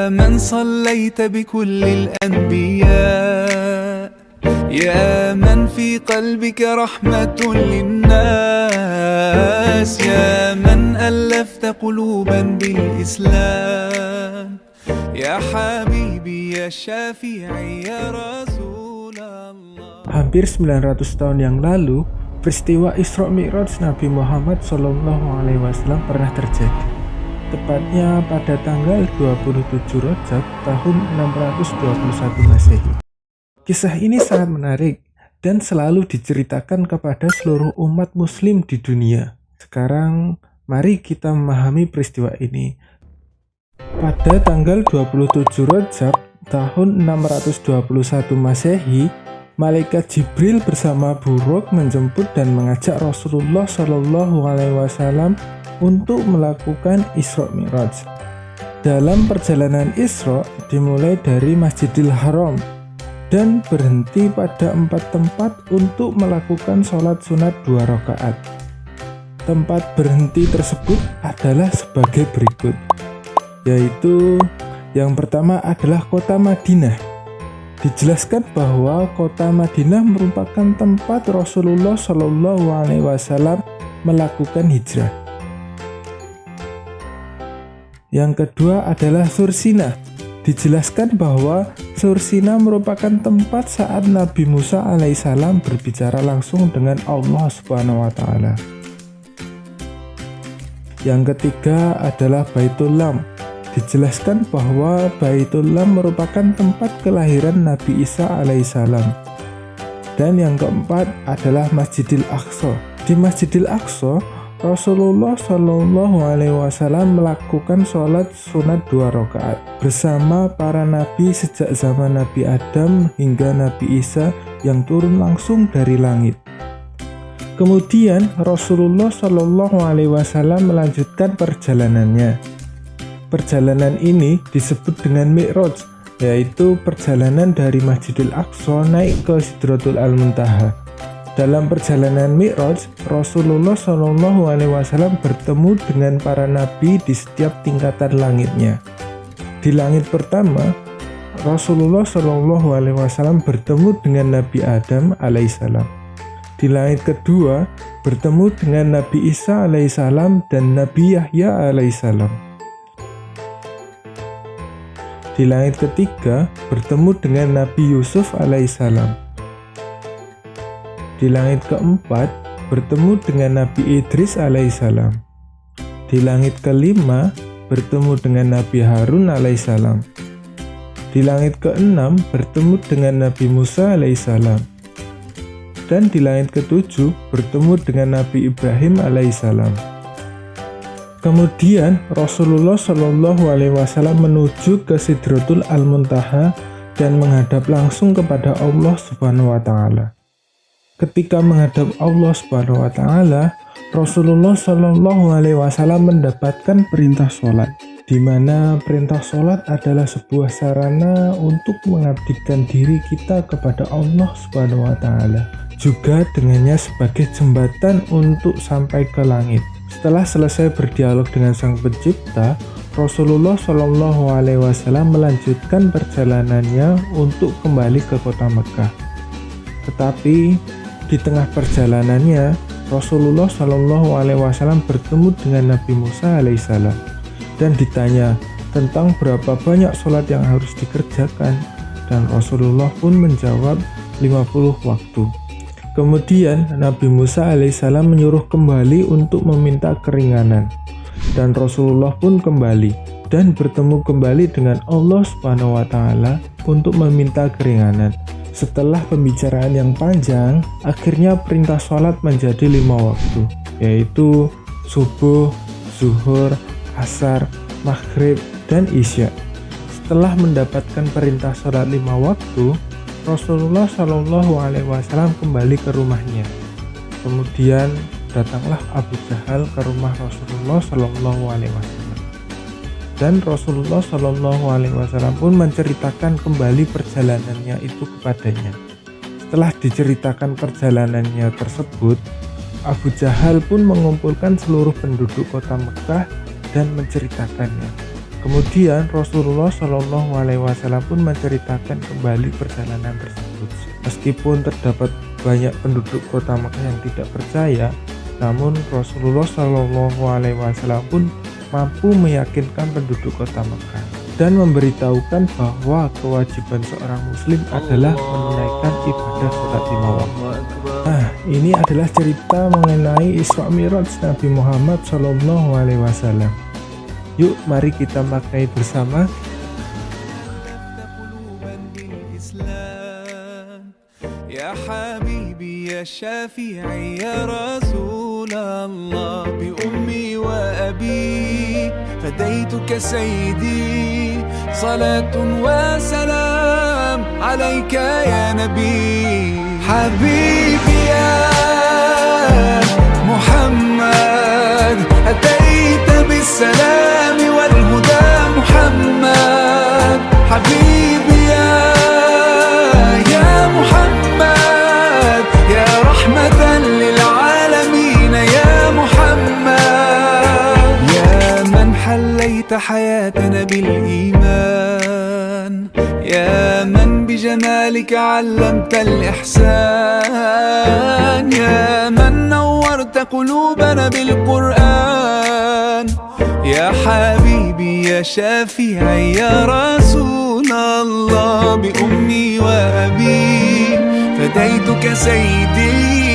يا من صليت بكل الأنبياء يا من في قلبك رحمة للناس يا من ألفت قلوبا بالإسلام يا حبيبي يا شافعي يا رسول الله. Hampir 900 tahun yang lalu, peristiwa Isra Mi'raj Nabi Muhammad SAW pernah terjadi. Tepatnya pada tanggal 27 Rajab tahun 621 Masehi. Kisah ini sangat menarik dan selalu diceritakan kepada seluruh umat muslim di dunia. Sekarang, mari kita memahami peristiwa ini. Pada tanggal 27 Rajab tahun 621 Masehi, Malaikat Jibril bersama Buruk menjemput dan mengajak Rasulullah SAW untuk melakukan Isra Mi'raj. Dalam perjalanan Isra dimulai dari Masjidil Haram dan berhenti pada 4 tempat untuk melakukan sholat sunat 2 rakaat. Tempat berhenti tersebut adalah sebagai berikut, yaitu yang pertama adalah kota Madinah. Dijelaskan bahwa kota Madinah merupakan tempat Rasulullah SAW melakukan hijrah. Yang kedua adalah Sursina. Dijelaskan bahwa Sursina merupakan tempat saat Nabi Musa alaihissalam berbicara langsung dengan Allah SWT. Yang ketiga adalah Baitul Lam. Dijelaskan bahwa Baitul Lam merupakan tempat kelahiran Nabi Isa alaihissalam. Dan yang keempat adalah Masjidil Aqsa. Di Masjidil Aqsa, Rasulullah SAW melakukan sholat sunat 2 rakaat bersama para nabi sejak zaman Nabi Adam hingga Nabi Isa yang turun langsung dari langit. Kemudian Rasulullah SAW melanjutkan perjalanannya. Perjalanan ini disebut dengan Mi'raj, yaitu perjalanan dari Masjidil Aqsa naik ke Sidratul Al-Muntaha. Dalam perjalanan Mi'raj, Rasulullah SAW bertemu dengan para nabi di setiap tingkatan langitnya. Di langit pertama, Rasulullah SAW bertemu dengan Nabi Adam alaihissalam. Di langit kedua, bertemu dengan Nabi Isa alaihissalam dan Nabi Yahya alaihissalam. Di langit ketiga, bertemu dengan Nabi Yusuf alaihissalam. Di langit keempat, bertemu dengan Nabi Idris alaihissalam. Di langit kelima, bertemu dengan Nabi Harun alaihissalam. Di langit keenam, bertemu dengan Nabi Musa alaihissalam. Dan di langit ketujuh, bertemu dengan Nabi Ibrahim alaihissalam. Kemudian Rasulullah SAW menuju ke Sidratul Al-Muntaha dan menghadap langsung kepada Allah Subhanahu wa Ta'ala. Ketika menghadap Allah Subhanahu wa Ta'ala, Rasulullah SAW mendapatkan perintah sholat, di mana perintah sholat adalah sebuah sarana untuk mengabdikan diri kita kepada Allah Subhanahu wa Ta'ala, juga dengannya sebagai jembatan untuk sampai ke langit. Setelah selesai berdialog dengan Sang Pencipta, Rasulullah SAW melanjutkan perjalanannya untuk kembali ke kota Mekah. Tetapi di tengah perjalanannya, Rasulullah SAW bertemu dengan Nabi Musa alaihissalam dan ditanya tentang berapa banyak sholat yang harus dikerjakan, dan Rasulullah pun menjawab 50 waktu. Kemudian Nabi Musa alaihissalam menyuruh kembali untuk meminta keringanan, dan Rasulullah pun kembali dan bertemu kembali dengan Allah Subhanahu wa Ta'ala untuk meminta keringanan. Setelah pembicaraan yang panjang, akhirnya perintah sholat menjadi 5 waktu, yaitu subuh, zuhur, asar, maghrib, dan isya. Setelah mendapatkan perintah sholat 5 waktu, Rasulullah SAW kembali ke rumahnya. Kemudian datanglah Abu Jahal ke rumah Rasulullah SAW, dan Rasulullah SAW pun menceritakan kembali perjalanannya itu kepadanya. Setelah diceritakan perjalanannya tersebut, Abu Jahal pun mengumpulkan seluruh penduduk kota Mekah dan menceritakannya. Kemudian Rasulullah Shallallahu Alaihi Wasallam pun menceritakan kembali perjalanan tersebut. Meskipun terdapat banyak penduduk kota Mekah yang tidak percaya, namun Rasulullah Shallallahu Alaihi Wasallam pun mampu meyakinkan penduduk kota Mekah dan memberitahukan bahwa kewajiban seorang muslim adalah menunaikan ibadah sholat lima waktu. Nah, ini adalah cerita mengenai Isra Mi'raj Nabi Muhammad Shallallahu Alaihi Wasallam. Yuk, mari kita maknai bersama. يا حبيبي يا شافعي يا رسول الله بأمي وأبي فديتك سيدي صلاة وسلام عليك يا نبي حبيبي يا محمد أتيت بالسلام والهدى محمد حبيبي يا محمد يا رحمة للعالمين يا محمد يا من حليت حياتنا بالإيمان يا من بجمالك علمت الإحسان يا من نورت قلوبنا بالقرآن يا حبيبي يا شافعي يا رسول الله بأمي وأبي فديتك سيدي